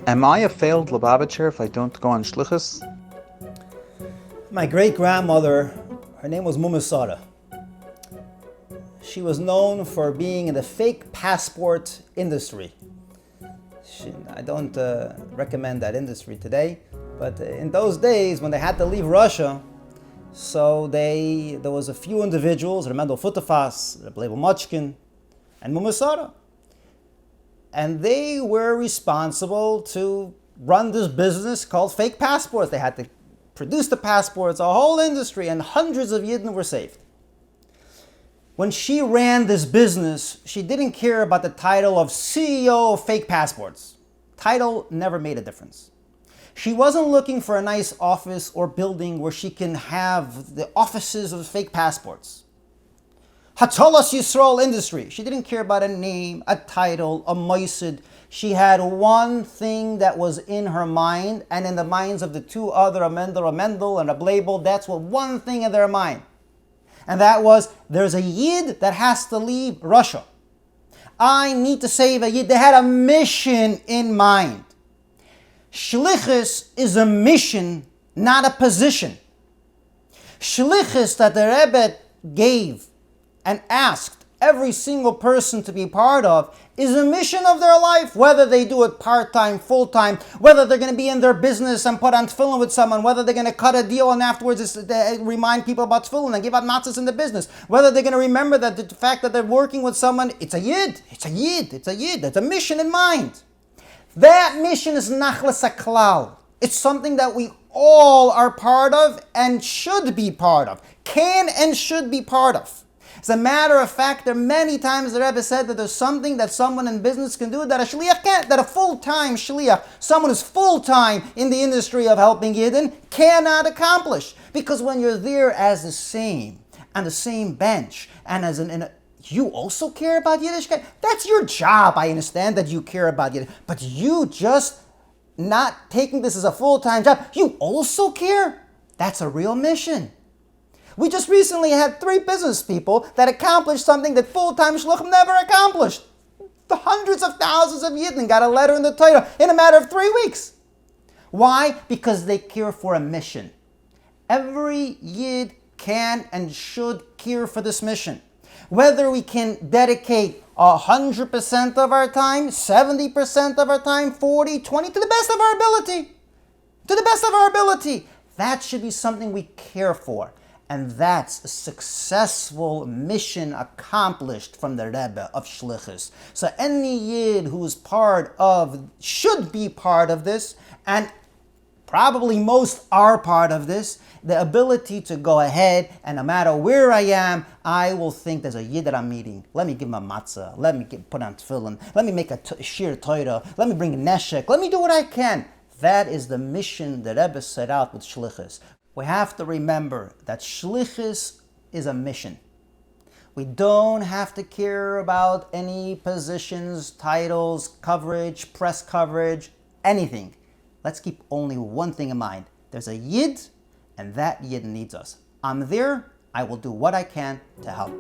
Am I a failed Lubavitcher if I don't go on shlichus? My great-grandmother, her name was Mumasara. She was known for being in the fake passport industry. I don't recommend that industry today, but in those days when they had to leave Russia, there was a few individuals, Mendel Futafas, Leibel Mochkin, and Mumasara. And they were responsible to run this business called fake passports. They had to produce the passports, a whole industry, and hundreds of Yidden were saved. When she ran this business, she didn't care about the title of CEO of fake passports. Title never made a difference. She wasn't looking for a nice office or building where she can have the offices of fake passports. Hatzalas Yisrael industry. She didn't care about a name, a title, a moisid. She had one thing that was in her mind, and in the minds of the two other, a Mendel and a Bleibel, that's what one thing in their mind. And that was, there's a Yid that has to leave Russia. I need to save a Yid. They had a mission in mind. Shlichus is a mission, not a position. Shlichus that the Rebbe gave and asked every single person to be part of is a mission of their life, whether they do it part-time, full-time, whether they're going to be in their business and put on tefillin with someone, whether they're going to cut a deal and afterwards remind people about tefillin and give out matzahs in the business, whether they're going to remember that the fact that they're working with someone, it's a yid, it's a mission in mind. That mission is nachlas haklal. It's something that we all are part of and should be part of, can and should be part of. As a matter of fact, there are many times the Rebbe said that there's something that someone in business can do that a shliach can't, that a full-time shliach, someone who's full-time in the industry of helping Yidden, cannot accomplish. Because when you're there as the same, on the same bench, and as you also care about Yiddishkeit? That's your job. I understand that you care about Yiddish, but you just not taking this as a full-time job, you also care? That's a real mission. We just recently had 3 business people that accomplished something that full-time shluchim never accomplished. The hundreds of thousands of Yidden got a letter in the Torah in a matter of 3 weeks. Why? Because they care for a mission. Every Yid can and should care for this mission. Whether we can dedicate 100% of our time, 70% of our time, 40, 20, to the best of our ability. To the best of our ability. That should be something we care for. And that's a successful mission accomplished from the Rebbe of Shlichus. So any Yid who's should be part of this, and probably most are part of this, the ability to go ahead and no matter where I am, I will think there's a Yid that I'm meeting. Let me give him a matzah. Let me put on tefillin. Let me make a shir Torah. Let me bring a neshek. Let me do what I can. That is the mission the Rebbe set out with Shlichus. We have to remember that Shlichus is a mission. We don't have to care about any positions, titles, coverage, press coverage, anything. Let's keep only one thing in mind. There's a Yid, and that Yid needs us. I'm there. I will do what I can to help.